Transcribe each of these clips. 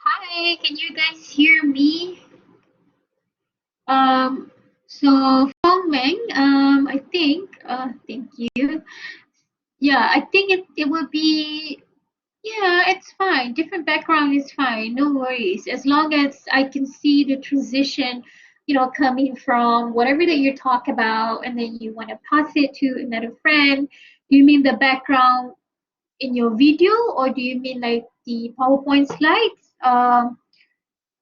Hi, can you guys hear me? Um, so Feng Meng, I think, thank you. Yeah, I think it will be, yeah, it's fine. Different background is fine. No worries. As long as I can see the transition, coming from whatever that you talk about, and then you want to pass it to another friend. Do you mean the background in your video, or do you mean like the PowerPoint slides?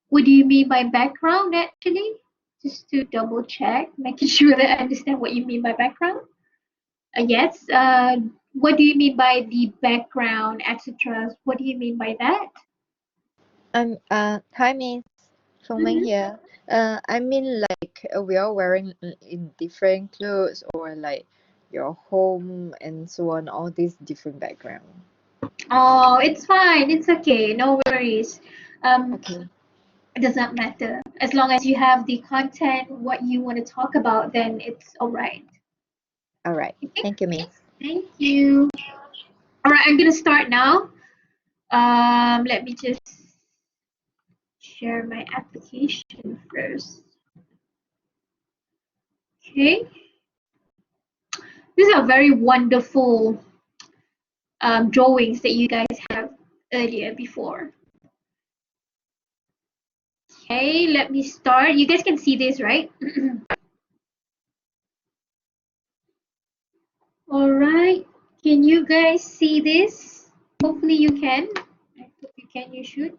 What do you mean by background actually? Just to double check, making sure that I understand what you mean by background. Yes. What do you mean by the background, etc.? What do you mean by that? Hi Miss Fengming Mm-hmm. here. I mean like we are wearing in different clothes or like your home and so on, all these different background. Oh, it's fine. It's okay. No worries. Um, Okay. it does not matter. As long as you have the content, what you want to talk about, then it's all right. All right. Okay. Thank you, Miss. Thank you. All right, I'm gonna start now. Let me just share my application first. Okay, these are very wonderful drawings that you guys have earlier before. Okay, let me start. You guys can see this, right? All right. Can you guys see this? Hopefully you can. I hope you can. You should.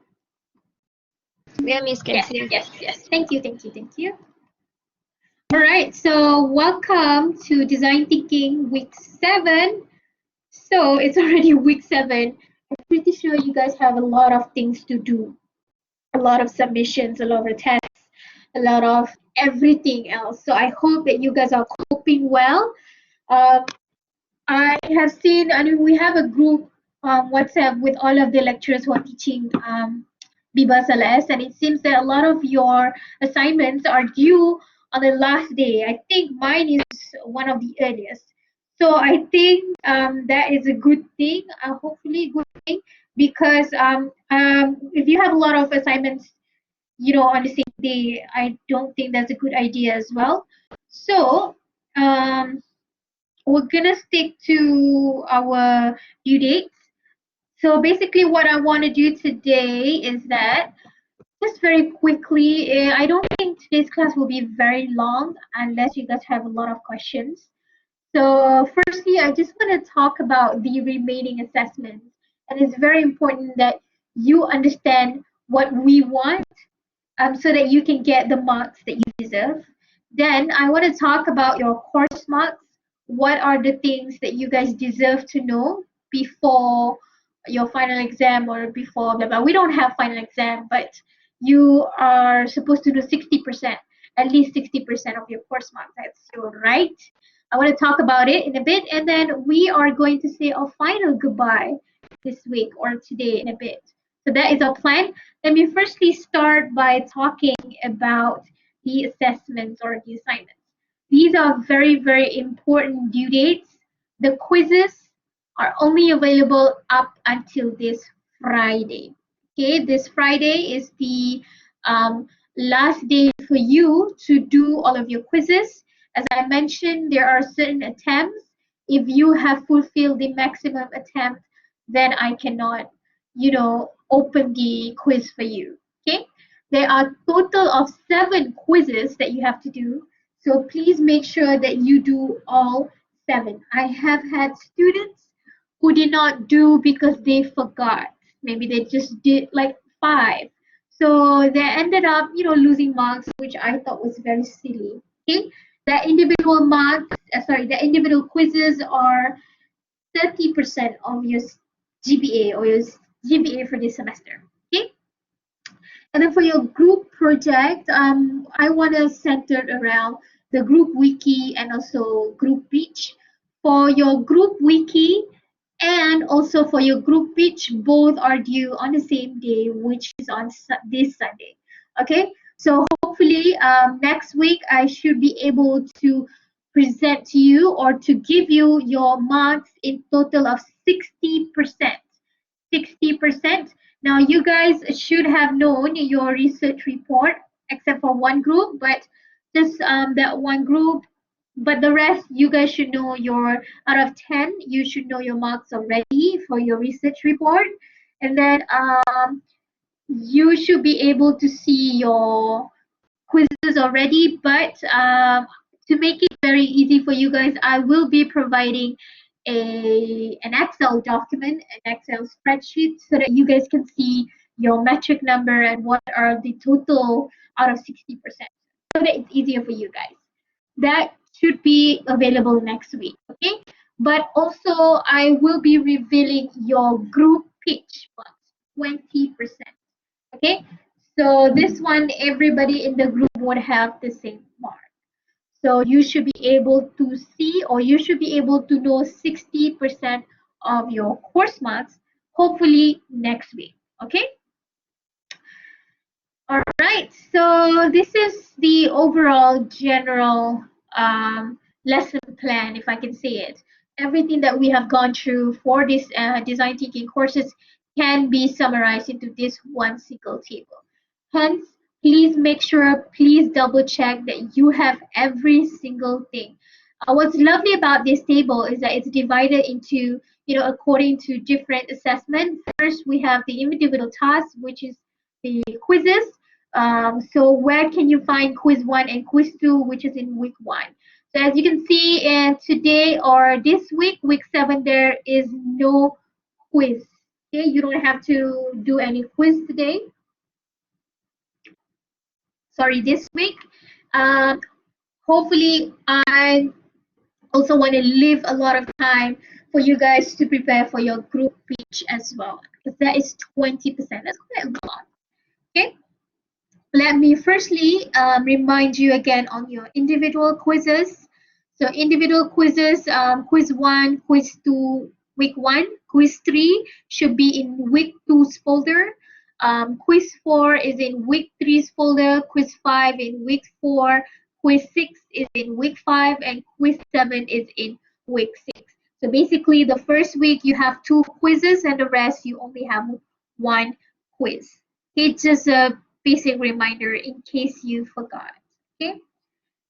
Yeah, Miss can Yes, see. yes, yes. Thank you, thank you, thank you. All right. So welcome to Design Thinking Week 7. So it's already week 7. I'm pretty sure you guys have a lot of things to do, a lot of submissions, a lot of tests, a lot of everything else. So I hope that you guys are coping well. Um, I have seen, I mean, we have a group WhatsApp with all of the lecturers who are teaching Biba Celeste, and it seems that a lot of your assignments are due on the last day. I think mine is one of the earliest. So I think that is a good thing, hopefully good thing, because if you have a lot of assignments, on the same day, I don't think that's a good idea as well. So um, we're gonna stick to our due dates. So basically, what I want to do today is that just very quickly, I don't think today's class will be very long unless you guys have a lot of questions. So firstly, I just want to talk about the remaining assessments. And it's very important that you understand what we want so that you can get the marks that you deserve. Then I want to talk about your course marks. What are the things that you guys deserve to know before your final exam or before blah blah. We don't have final exam, but you are supposed to do 60%, at least 60% of your course marks. That's your right. I want to talk about it in a bit, and then we are going to say our final goodbye this week or today in a bit. So that is our plan. Let me firstly start by talking about the assessments or the assignments. These are very, very important due dates. The quizzes are only available up until this Friday. Okay, this Friday is the um, last day for you to do all of your quizzes. As I mentioned, there are certain attempts. If you have fulfilled the maximum attempt, then I cannot, open the quiz for you. Okay, there are total of 7 quizzes that you have to do. So please make sure that you do all 7. I have had students who did not do because they forgot. Maybe they just did like 5. So they ended up, losing marks, which I thought was very silly. Okay, the individual marks, the individual quizzes are 30% of your GPA or your GPA for this semester. Okay, and then for your group project, I want to center it around the group wiki and also group pitch. For your group wiki and also for your group pitch, both are due on the same day, which is on this Sunday. Okay, so hopefully next week I should be able to present to you or to give you your marks in total of 60%. 60%. Now Now, you guys should have known your research report, except for one group, but just that one group. But the rest, you guys should know your, out of 10, you should know your marks already for your research report. And then you should be able to see your quizzes already, but to make it very easy for you guys, I will be providing an Excel document, an Excel spreadsheet, so that you guys can see your metric number and what are the total out of 60%, so that it's easier for you guys. That should be available next week, okay? But also, I will be revealing your group pitch marks, 20%. Okay, so this one, everybody in the group would have the same mark. So you should be able to see, or you should be able to know 60% of your course marks, hopefully next week. Okay. All right, so this is the overall general lesson plan, if I can say it. Everything that we have gone through for this design thinking courses can be summarized into this one single table. Hence, please make sure, please double check that you have every single thing. What's lovely about this table is that it's divided into, according to different assessments. First, we have the individual tasks, which is the quizzes. So where can you find quiz 1 and quiz 2, which is in week 1? So as you can see, today or this week, week 7, there is no quiz. Okay, you don't have to do any quiz today. Sorry, this week. Hopefully, I also want to leave a lot of time for you guys to prepare for your group pitch as well, because that is 20%. That's quite a lot. Okay. Let me firstly remind you again on your individual quizzes. So individual quizzes, quiz 1, quiz 2, week 1, quiz 3 should be in week 2's folder. Quiz 4 is in week 3's folder, quiz 5 in week 4, quiz 6 is in week 5, and quiz 7 is in week 6. So basically the first week you have 2 quizzes and the rest you only have 1 quiz. It's just a basic reminder in case you forgot. Okay.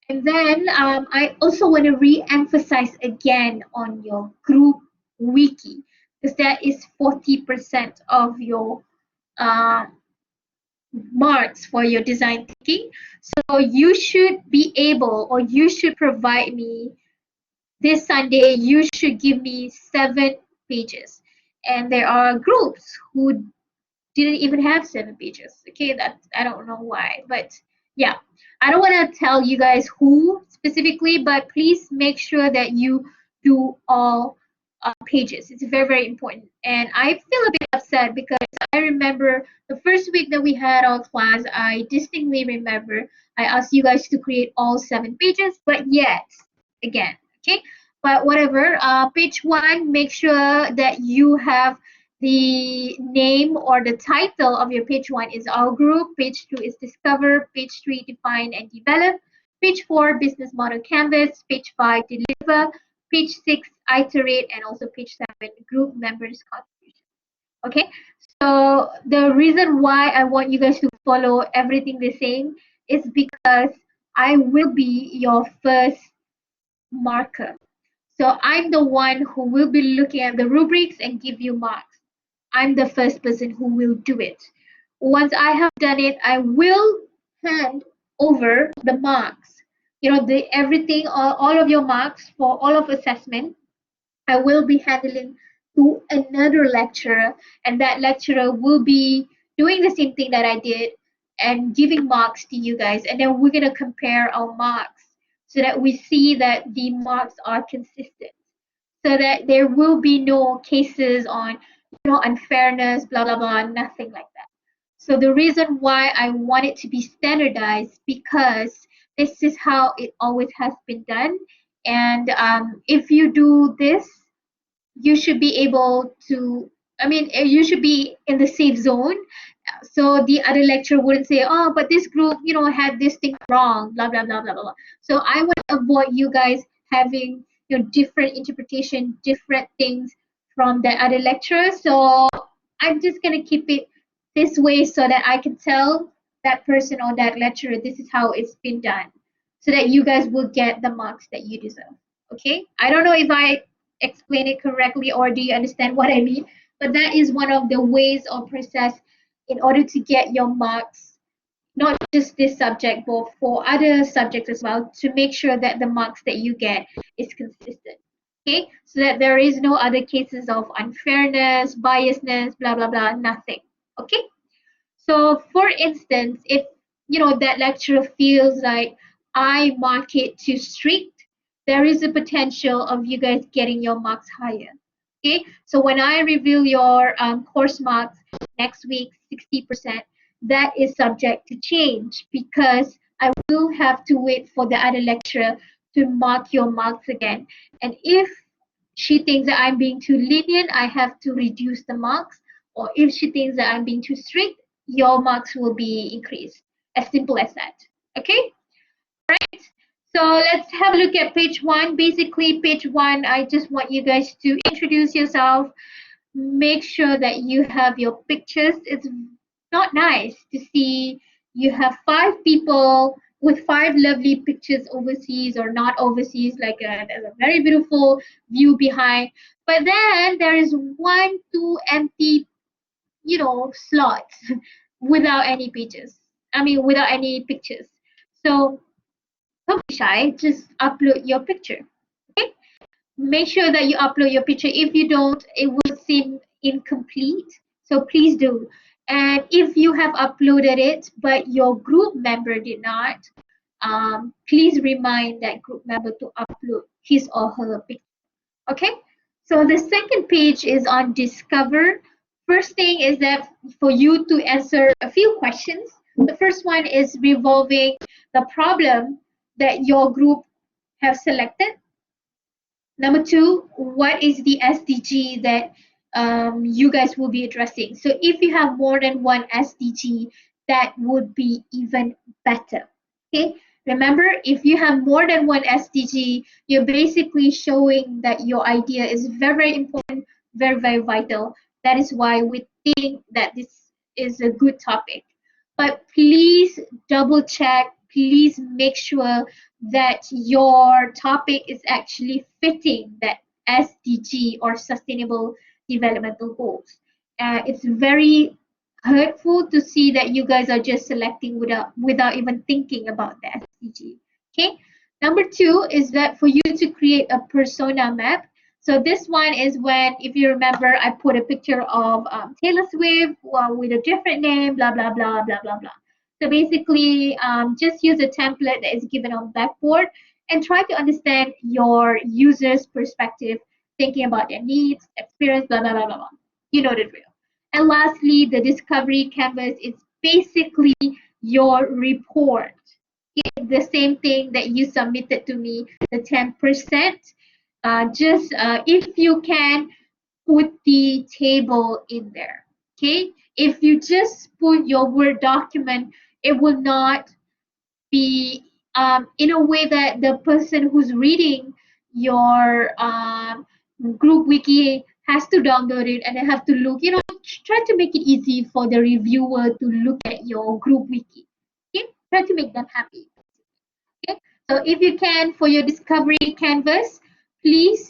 And then I also want to re-emphasize again on your group wiki, because that is 40% of your marks for your design thinking. So you should be able, or you should provide me this Sunday, you should give me 7 pages. And there are groups who didn't even have 7 pages. Okay, that I don't know why, but yeah, I don't want to tell you guys who specifically, but please make sure that you do all pages. It's very, very important. And I feel a bit upset because I remember the first week that we had our class, I distinctly remember I asked you guys to create all 7 pages, but yet again, okay, but whatever. Page 1, make sure that you have the name or the title of your page 1 is our group. Page 2 is discover. Page 3, define and develop. Page 4, business model canvas. Page 5, deliver. Page 6, iterate. And also page 7, group members contribution. Okay, so the reason why I want you guys to follow everything the same is because I will be your first marker. So I'm the one who will be looking at the rubrics and give you marks. I'm the first person who will do it. Once I have done it, I will hand over the marks. The everything, all of your marks for all of assessment, I will be handling to another lecturer, and that lecturer will be doing the same thing that I did and giving marks to you guys. And then we're going to compare our marks so that we see that the marks are consistent, so that there will be no cases on unfairness, blah blah blah, nothing like that. So the reason why I want it to be standardized, because this is how it always has been done. And if you do this, you should be able to, you should be in the safe zone. So the other lecturer wouldn't say, oh, but this group, had this thing wrong, blah, blah, blah, blah, blah. So I want to avoid you guys having, different interpretation, different things from the other lecturer. So I'm just going to keep it this way so that I can tell that person or that lecturer this is how it's been done, so that you guys will get the marks that you deserve. Okay? I don't know if I explain it correctly or do you understand what I mean, but that is one of the ways or process in order to get your marks, not just this subject, but for other subjects as well, to make sure that the marks that you get is consistent. Okay, so that there is no other cases of unfairness, biasness, blah blah blah, nothing. Okay, so for instance, if that lecturer feels like I mark it too strict, there is a potential of you guys getting your marks higher. Okay, so when I reveal your course marks next week, 60%, that is subject to change because I will have to wait for the other lecturer to mark your marks again. And if she thinks that I'm being too lenient, I have to reduce the marks. Or if she thinks that I'm being too strict, your marks will be increased. As simple as that. Okay? Right? So let's have a look at page one. Basically, page one, I just want you guys to introduce yourself. Make sure that you have your pictures. It's not nice to see you have 5 people with 5 lovely pictures overseas or not overseas, like there's a very beautiful view behind. But then there is 1, 2 empty, slots without any pages. I mean, without any pictures. So don't be shy. Just upload your picture. Okay? Make sure that you upload your picture. If you don't, it will seem incomplete. So please do. And if you have uploaded it, but your group member did not, please remind that group member to upload his or her picture. Okay? So the second page is on Discover. First thing is that for you to answer a few questions. The first one is revolving the problem that your group have selected. Number two, what is the SDG that you guys will be addressing? So if you have more than one SDG, that would be even better. Okay. Remember, if you have more than one SDG, you're basically showing that your idea is very, very important, very, very vital. That is why we think that this is a good topic. But please double check, please make sure that your topic is actually fitting that SDG or Sustainable Developmental Goals. It's very hurtful to see that you guys are just selecting without even thinking about the SDG. Okay. Number two is that for you to create a persona map. So this one is when, if you remember, I put a picture of Taylor Swift with a different name, blah, blah, blah, blah, blah, blah. So basically, just use a template that is given on Blackboard and try to understand your user's perspective, thinking about their needs, experience, blah, blah, blah, blah, blah. You know the drill. And lastly, the discovery canvas is basically your report. It's the same thing that you submitted to me, the 10%. If you can, put the table in there. Okay? If you just put your Word document, it will not be in a way that the person who's reading your group wiki has to download it and they have to look, try to make it easy for the reviewer to look at your group wiki. Okay? Try to make them happy. Okay? So if you can, for your discovery canvas, please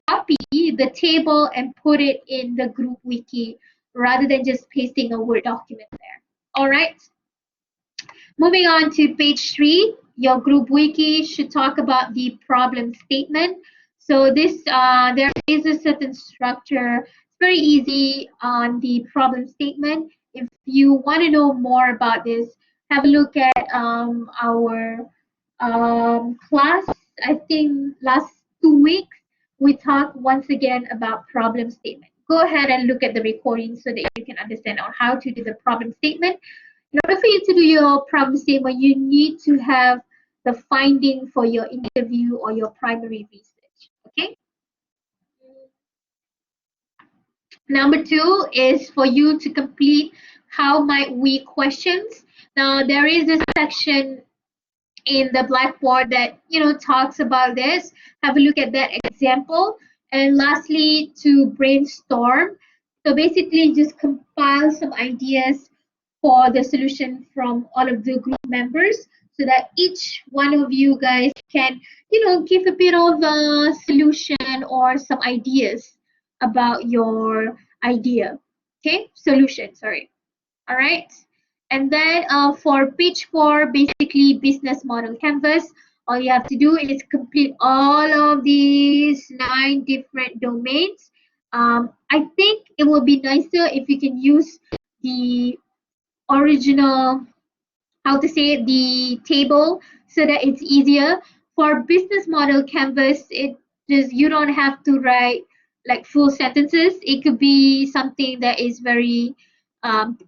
copy the table and put it in the group wiki rather than just pasting a Word document there. All right. Moving on to page 3, your group wiki should talk about the problem statement. So there is a certain structure. It's very easy on the problem statement. If you want to know more about this, have a look at our class. I think last 2 weeks we talked once again about problem statement. Go ahead and look at the recording so that you can understand on how to do the problem statement. In order for you to do your problem statement, you need to have the finding for your interview or your primary research. Okay. Number 2 is for you to complete how might we questions. Now there is a section in the Blackboard that talks about this. Have a look at that example. And lastly, to brainstorm. So basically just compile some ideas for the solution from all of the group members so that each one of you guys can, give a bit of a solution or some ideas about your idea. Okay, solution, sorry. All right. And then for page 4, basically business model canvas, all you have to do is complete all of these 9 different domains. I think it would be nicer if you can use the original, how to say, the table, so that it's easier. For business model canvas, it just, you don't have to write like full sentences. It could be something that is very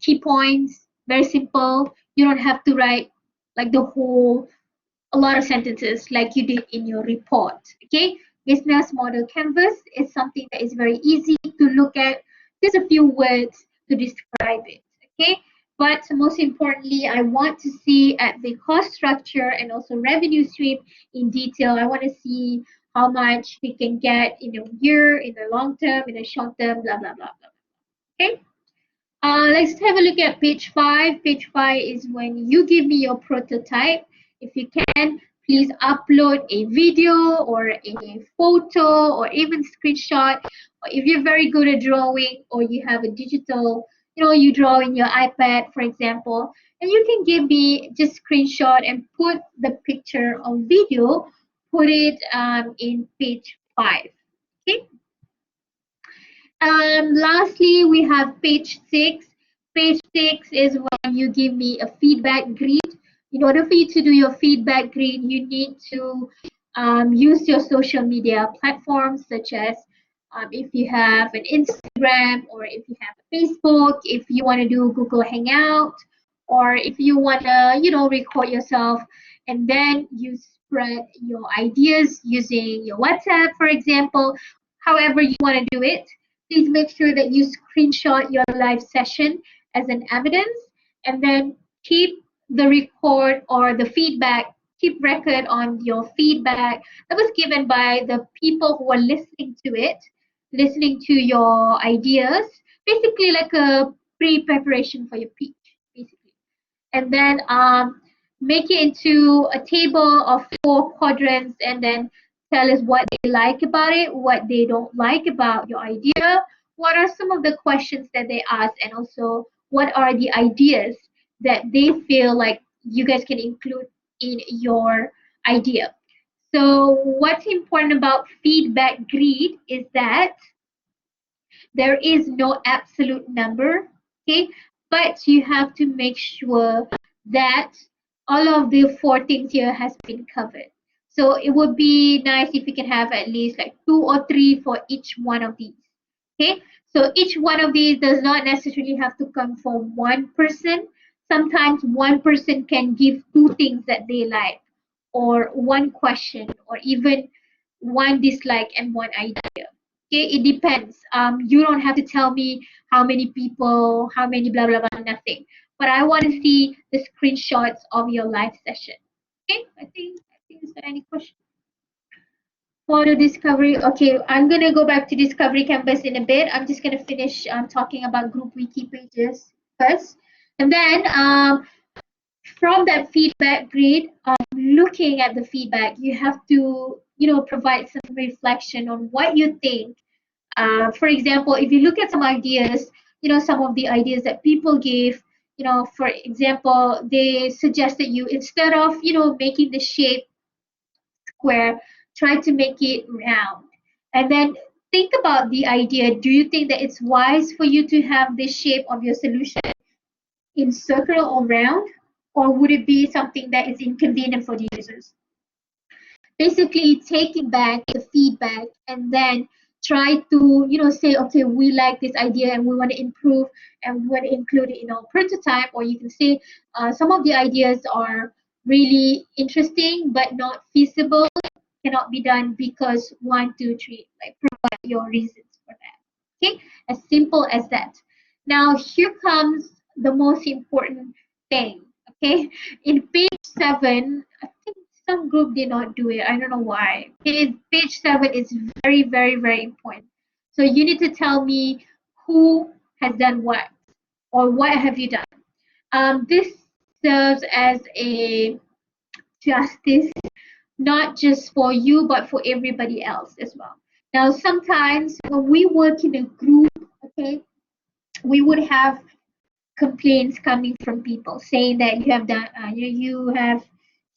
key points, very simple. You don't have to write like the whole, a lot of sentences like you did in your report. Okay, business model canvas is something that is very easy to look at, just a few words to describe it. Okay, but most importantly, I want to see at the cost structure and also revenue stream in detail. I want to see how much we can get in a year, in the long term, in the short term, blah blah blah blah. Okay. Let's have a look at page 5. Page 5 is when you give me your prototype. If you can, please upload a video or a photo or even screenshot. Or if you're very good at drawing or you have a digital, you draw in your iPad, for example, and you can give me just screenshot and put the picture or video, put it in page 5. Okay. Lastly, we have page 6. Page 6 is when you give me a feedback grid. In order for you to do your feedback grid, you need to use your social media platforms, such as if you have an Instagram or if you have a Facebook, if you want to do Google Hangout, or if you want to, record yourself and then you spread your ideas using your WhatsApp, for example, however you want to do it. Please make sure that you screenshot your live session as an evidence and then keep the record or the feedback, keep record on your feedback that was given by the people who are listening to it, listening to your ideas, basically like a pre-preparation for your pitch, basically. And then make it into a table of 4 quadrants and then tell us what they like about it, what they don't like about your idea, what are some of the questions that they ask, and also what are the ideas that they feel like you guys can include in your idea. So what's important about feedback grid is that there is no absolute number, okay? But you have to make sure that all of the 4 things here has been covered. So it would be nice if you can have at least like 2 or 3 for each one of these. Okay, so each one of these does not necessarily have to come from one person. Sometimes one person can give 2 things that they like, or 1 question, or even 1 dislike and 1 idea. Okay, it depends. You don't have to tell me how many people, how many blah blah blah, nothing. But I want to see the screenshots of your live session. Okay, I think is there any question? Photo discovery. Okay, I'm gonna go back to discovery canvas in a bit. I'm just gonna finish talking about group wiki pages first, and then from that feedback grid, looking at the feedback, you have to, provide some reflection on what you think. For example, if you look at some ideas, some of the ideas that people gave, for example, they suggested you, instead of, making the shape square, try to make it round. And then think about the idea. Do you think that it's wise for you to have the shape of your solution in circle or round? Or would it be something that is inconvenient for the users? Basically taking back the feedback and then try to, say, okay, we like this idea and we want to improve and we want to include it in our prototype. Or you can say some of the ideas are really interesting but not feasible, cannot be done because 1, 2, 3, like provide your reasons for that. Okay, as simple as that. Now here comes the most important thing. Okay, in page 7, I think some group did not do it. I don't know why. Page 7 is very, very, very important. So you need to tell me who has done what, or what have you done. This serves as a justice, not just for you, but for everybody else as well. Now, sometimes when we work in a group, okay, we would have complaints coming from people saying that you have done,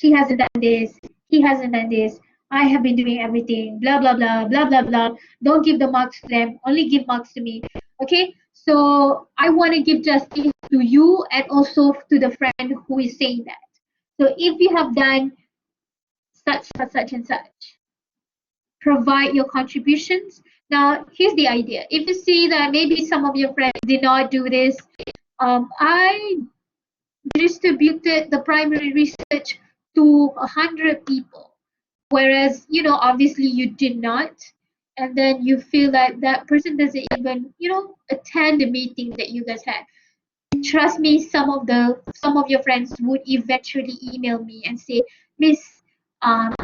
she hasn't done this, he hasn't done this, I have been doing everything, blah, blah, blah, blah, blah, blah. Don't give the marks to them, only give marks to me. Okay, so I want to give justice to you and also to the friend who is saying that. So if you have done such and such, provide your contributions. Now, here's the idea. If you see that maybe some of your friends did not do this, I distributed the primary research to 100 people, whereas, obviously you did not. And then you feel like that person doesn't even, attend the meeting that you guys had. Trust me, some of your friends would eventually email me and say, Miss,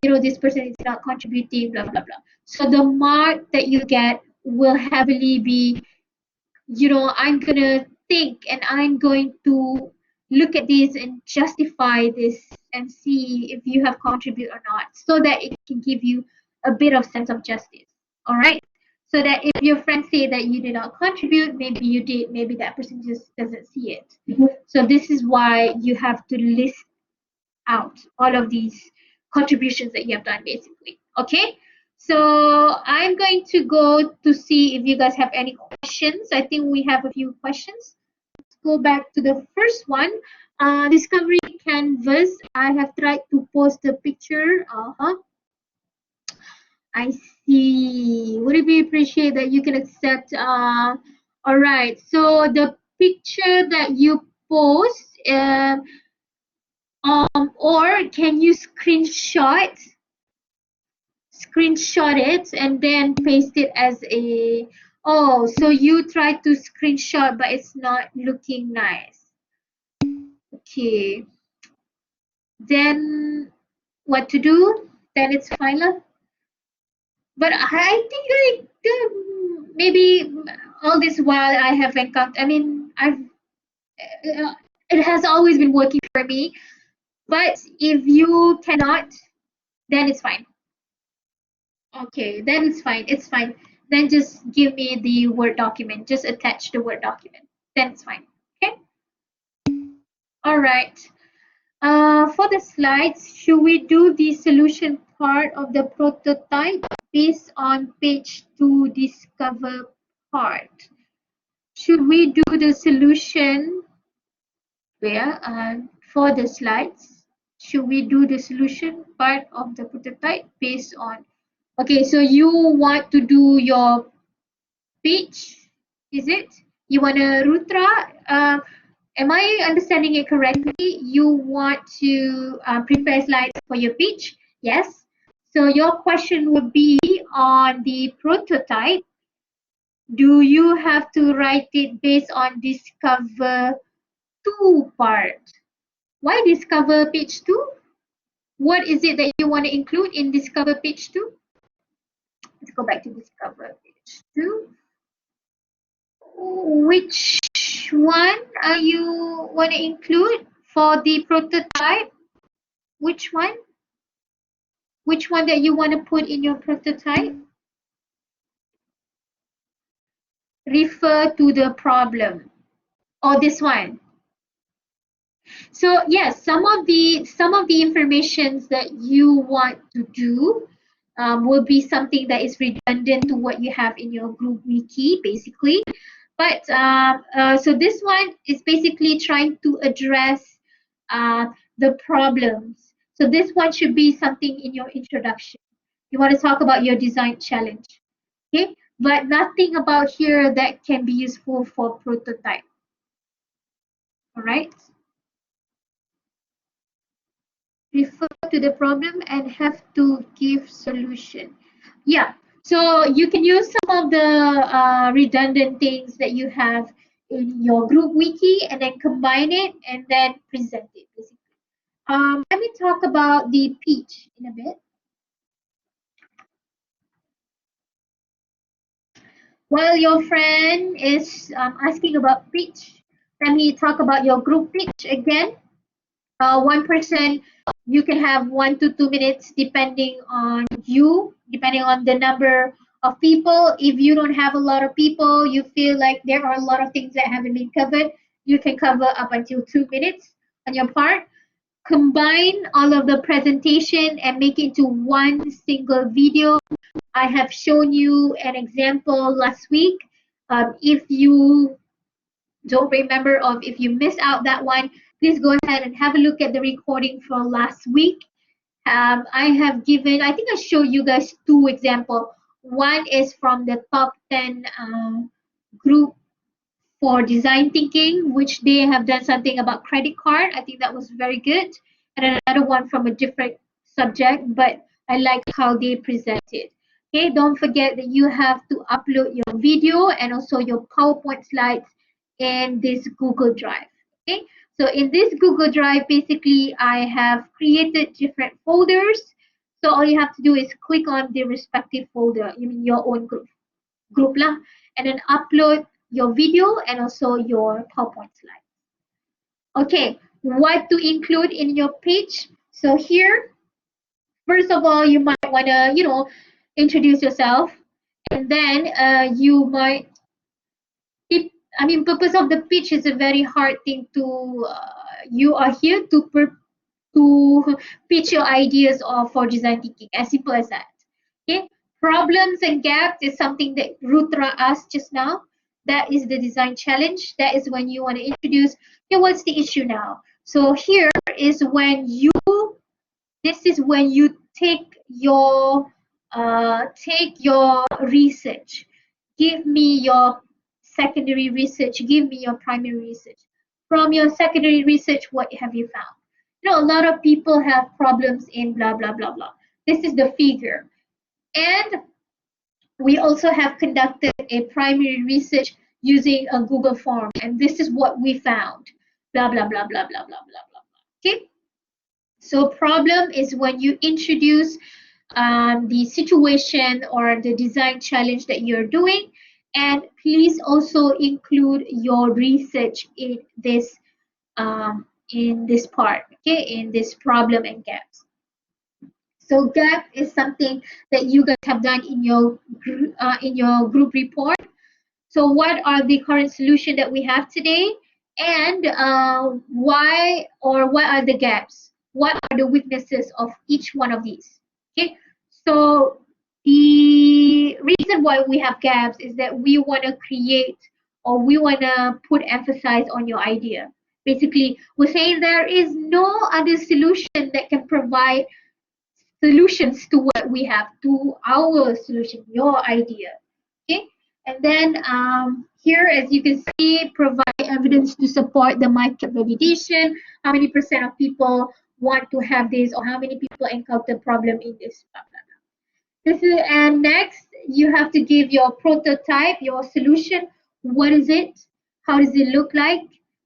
this person is not contributing, blah blah blah. So the mark that you get will heavily be, I'm gonna think and I'm going to look at this and justify this and see if you have contributed or not, so that it can give you a bit of sense of justice. All right. So that if your friends say that you did not contribute, maybe you did, maybe that person just doesn't see it. So this is why you have to list out all of these contributions that you have done, basically. Okay. So I'm going to go to see if you guys have any questions. I think we have a few questions. Let's go back to the first one. Discovery canvas. I have tried to post a picture. I see. Would it be appreciated that you can accept? All right. So the picture that you post, or can you screenshot it and then paste it as a, oh, so you try to screenshot but it's not looking nice. Okay, then what to do? Then it's fine. But I think maybe all this while I have encountered, I mean, it has always been working for me. But if you cannot, then it's fine. Okay, then it's fine. It's fine. Then just give me the Word document. Just attach the Word document. Then it's fine. Okay. All right. For the slides, should we do the solution part of the prototype based on page 2 discover part? Should we do the solution where for the slides? Should we do the solution part of the prototype based on? Okay, so you want to do your pitch, is it? You want a Rutra? Am I understanding it correctly? You want to prepare slides for your pitch? Yes. So your question would be on the prototype. Do you have to write it based on Discover 2 part? Why Discover page 2? What is it that you want to include in Discover page 2? Let's go back to Discover page 2. Which one are you want to include for the prototype? Which one? Which one that you want to put in your prototype? Refer to the problem. Or this one. So yes, some of the informations that you want to do will be something that is redundant to what you have in your group wiki, basically. But so this one is basically trying to address the problems. So this one should be something in your introduction. You want to talk about your design challenge, okay? But nothing about here that can be useful for prototype. All right. Refer to the problem and have to give solution. Yeah, so you can use some of the redundant things that you have in your group wiki and then combine it and then present it, basically. Let me talk about the pitch in a bit. While your friend is asking about pitch, let me talk about your group pitch again. One person, you can have 1 to 2 minutes depending on you, depending on the number of people. If you don't have a lot of people, you feel like there are a lot of things that haven't been covered, you can cover up until 2 minutes on your part. Combine all of the presentation and make it into one single video. I have shown you an example last week. If you don't remember, or if you miss out that one, please go ahead and have a look at the recording for last week. I have given, I think I showed you guys two examples. One is from the top 10 group for design thinking, which they have done something about credit card. I think that was very good. And another one from a different subject, but I like how they presented. Okay, don't forget that you have to upload your video and also your PowerPoint slides in this Google Drive. Okay, so in this Google Drive, basically I have created different folders. So all you have to do is click on the respective folder, you mean your own group lah, and then upload your video and also your PowerPoint slide. Okay, what to include in your page? So here, first of all, you might want to, introduce yourself, and then you might, if, I mean, purpose of the pitch is a very hard thing to, you are here to pitch your ideas or for design thinking, as simple as that. Okay, problems and gaps is something that Rutra asked just now. That is the design challenge. That is when you want to introduce, okay, what's the issue now? So here is when you, this is when you take your research. Give me your secondary research. Give me your primary research. From your secondary research, what have you found? A lot of people have problems in blah blah blah blah. This is the figure. And we also have conducted a primary research using a Google form, and this is what we found. Blah blah blah blah blah blah blah blah. Okay. So problem is when you introduce the situation or the design challenge that you're doing, and please also include your research in this part, okay, in this problem and gaps. So gap is something that you guys have done in your group report. So what are the current solution that we have today, and why, or what are the gaps? What are the weaknesses of each one of these? Okay, so the reason why we have gaps is that we want to create, or we want to put emphasis on your idea. Basically, we're saying there is no other solution that can provide solutions to what we have, to our solution, your idea. Okay, and then here, as you can see, provide evidence to support the market validation. How many percent of people want to have this, or how many people encounter problem in this? Blah, blah, blah. This is, and next, you have to give your prototype, your solution. What is it? How does it look like?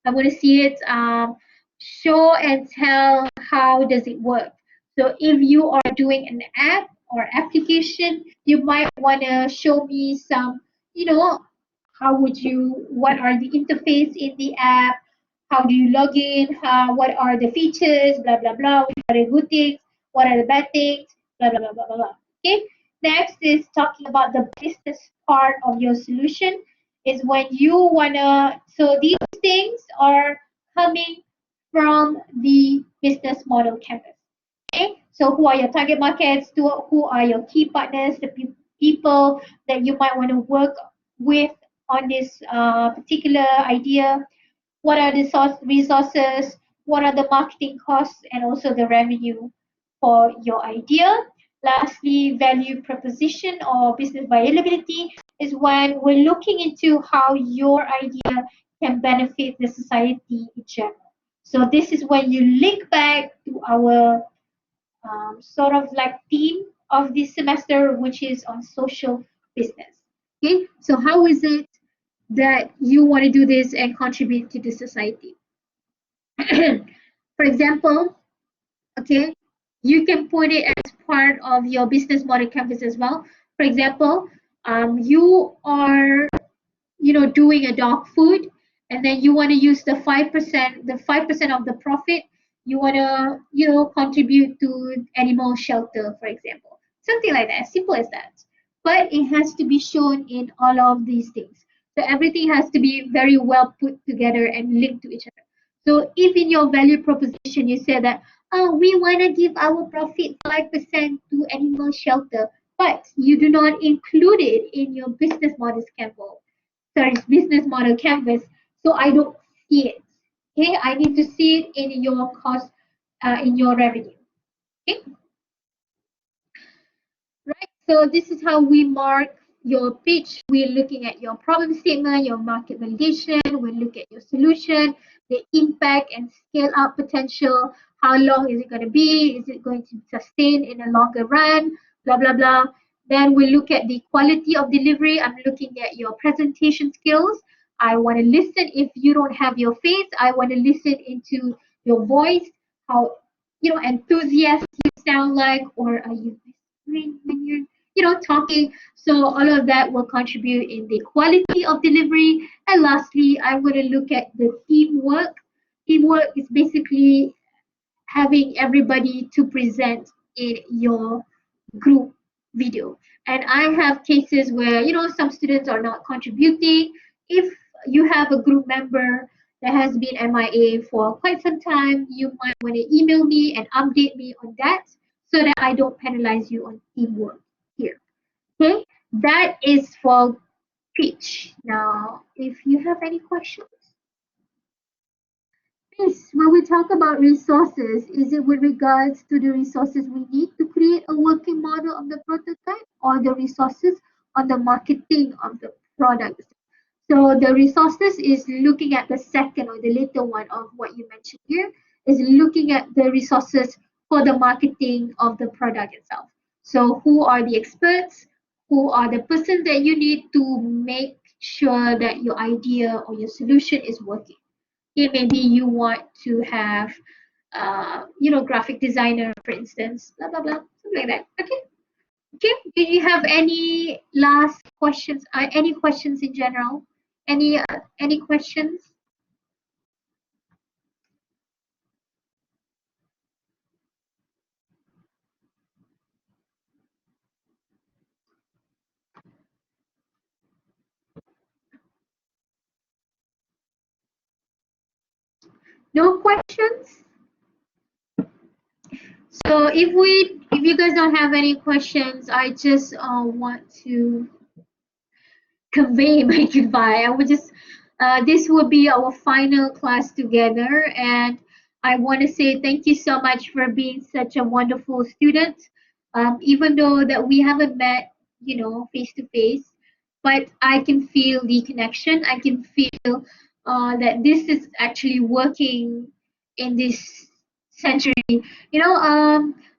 I want to see it. Show and tell, how does it work? So if you are doing an app or application, you might want to show me some, how would you, what are the interface in the app? How do you log in? What are the features? Blah, blah, blah. What are the good things? What are the bad things? Blah, blah, blah, blah, blah, blah. Okay. Next is talking about the business part of your solution, is when you want to, so these things are coming from the business model canvas. Okay, so who are your target markets? Who are your key partners? The people that you might want to work with on this particular idea. What are the resources? What are the marketing costs, and also the revenue for your idea? Lastly, value proposition or business viability is when we're looking into how your idea can benefit the society in general. So this is when you link back to our sort of like theme of this semester, which is on social business. Okay, so how is it that you want to do this and contribute to the society? For example, okay, you can put it as part of your business model canvas as well. For example, You are doing a dog food, and then you want to use the 5% of the profit, you want to contribute to animal shelter, for example, something like that, as simple as that. But it has to be shown in all of these things, so everything has to be very well put together and linked to each other. So if in your value proposition you say that, oh, we want to give our profit 5% to animal shelter, but you do not include it in your business model scandal, sorry, business model canvas, so I don't see it. Okay, I need to see it in your cost, in your revenue. Okay, right? So this is how we mark your pitch. We're looking at your problem statement, your market validation. We look at your solution, the impact and scale up potential. How long is it going to be? Is it going to sustain in a longer run? Blah blah blah. Then we look at the quality of delivery. I'm looking at your presentation skills. I want to listen. If you don't have your face, I want to listen into your voice. How enthusiastic you sound like, or are you when you're talking. So all of that will contribute in the quality of delivery. And lastly, I'm going to look at the teamwork. Teamwork is basically having everybody to present in your group video. And I have cases where some students are not contributing. If you have a group member that has been MIA for quite some time, you might want to email me and update me on that, so that I don't penalize you on teamwork here. Okay, that is for pitch. Now, if you have any questions. Yes, when we talk about resources, is it with regards to the resources we need to create a working model of the prototype, or the resources on the marketing of the product? So the resources is looking at the second or the later one of what you mentioned here, is looking at the resources for the marketing of the product itself. So who are the experts? Who are the person that you need to make sure that your idea or your solution is working? Okay, maybe you want to have graphic designer, for instance, blah blah blah, something like that. Okay. Okay, do you have any last questions? Any questions in general? Any questions? No questions? So if you guys don't have any questions, I just want to convey my goodbye. I would just, this will be our final class together, and I want to say thank you so much for being such a wonderful student. Even though that we haven't met, face to face, but I can feel the connection. I can feel that this is actually working in this century.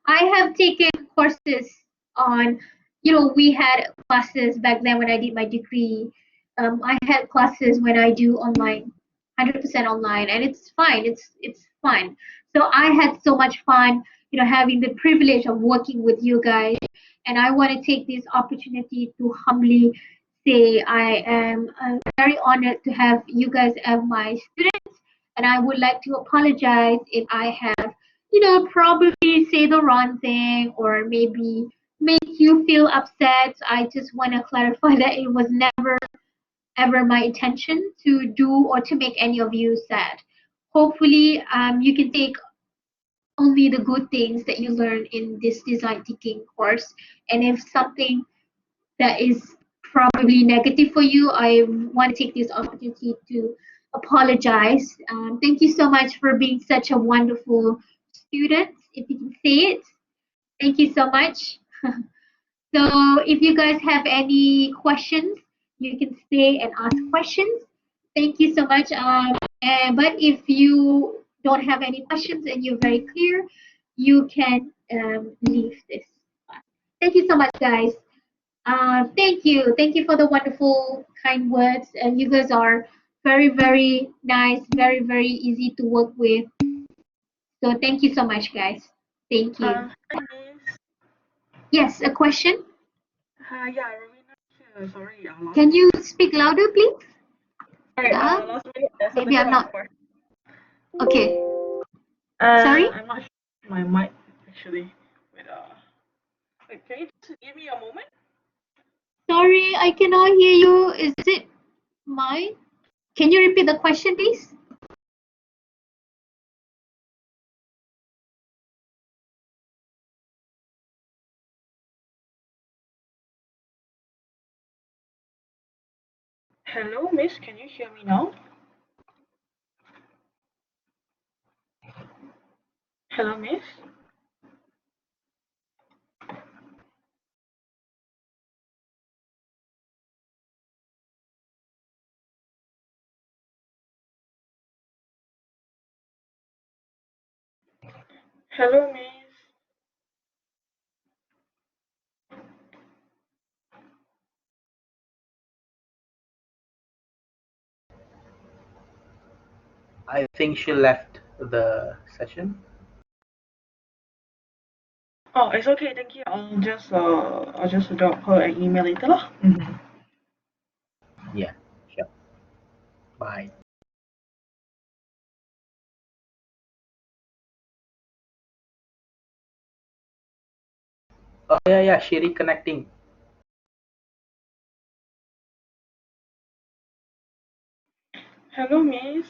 I have taken courses on, we had classes back then when I did my degree. I had classes when I do online, 100% online, and it's fine. It's fun. So I had so much fun, having the privilege of working with you guys. And I want to take this opportunity to humbly say I am very honored to have you guys as my students. And I would like to apologize if I have, probably say the wrong thing, or maybe make you feel upset. I just want to clarify that it was never ever my intention to do or to make any of you sad. Hopefully, you can take only the good things that you learn in this design thinking course. And if something that is probably negative for you, I want to take this opportunity to apologize. Thank you so much for being such a wonderful student, if you can say it. Thank you so much. So if you guys have any questions, you can stay and ask questions. Thank you so much. But if you don't have any questions and you're very clear, you can leave this class. Thank you so much, guys. Thank you. Thank you for the wonderful, kind words. And you guys are very, very nice, very, very easy to work with. So thank you so much, guys. Thank you. Hi, Miss. Yes, a question? Yeah, Ravina Sorry, last Can you minute. speak louder, please? Sorry, Yeah. last minute. Maybe I'm not. Question. Okay. Sorry? I'm not sure my mic actually. Wait, can you just give me a moment? Sorry, I cannot hear you. Is it mine? Can you repeat the question, please? Hello, Miss. Can you hear me now? Hello, Miss. Hello, Miss. I think she left the session. Oh, it's okay. Thank you. I'll just drop her an email later lah. Yeah, sure. Bye. Oh yeah, she reconnecting. Hello, Miss.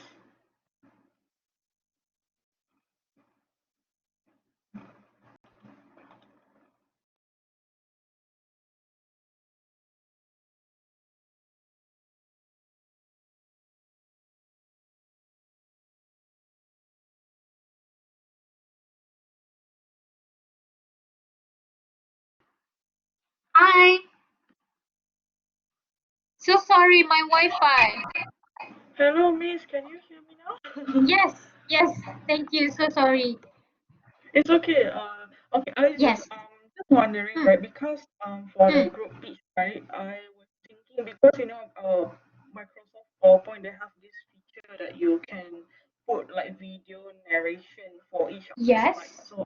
Hi. So sorry, my Wi-Fi. Hello, Miss. Can you hear me now? Yes. Thank you. So sorry. It's okay. Okay. I was Yes. just wondering, Hmm. right? Because for the Hmm. group pitch, right? I was thinking because Microsoft PowerPoint they have this feature that you can put like video narration for each of the Yes. slides. So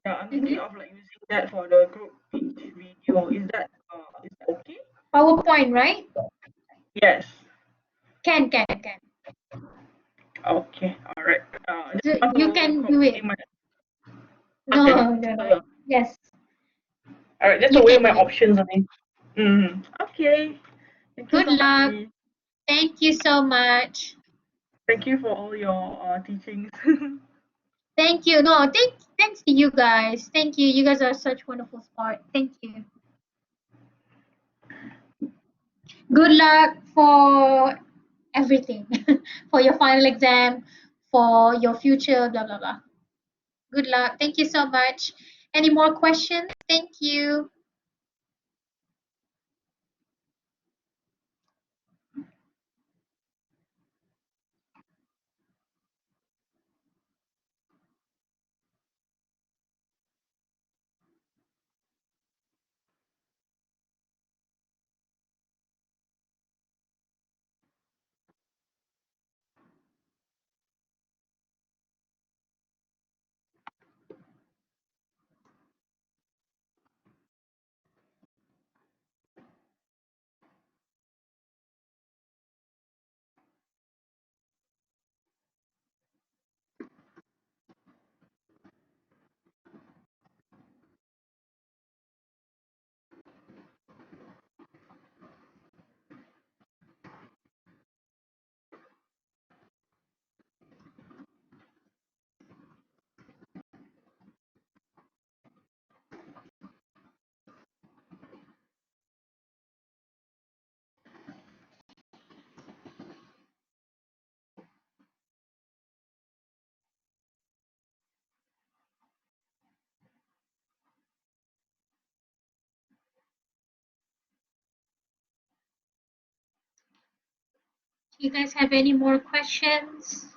yeah, I'm thinking Mm-hmm. of like using that for the group pitch video. Is that okay? PowerPoint, right? Yes. Can. Okay. All right. I just So want you to can do complete it. my okay. No. Yes, All right. Just to you weigh can my do it. options. I mean. Okay. Thank you Good so much, luck. Miss. Thank you so much. Thank you for all your teachings. Thank you. No, thanks to you guys. Thank you. You guys are such wonderful sport. Thank you. Good luck for everything. For your final exam, for your future, blah blah blah. Good luck. Thank you so much. Any more questions? Thank you. Do you guys have any more questions?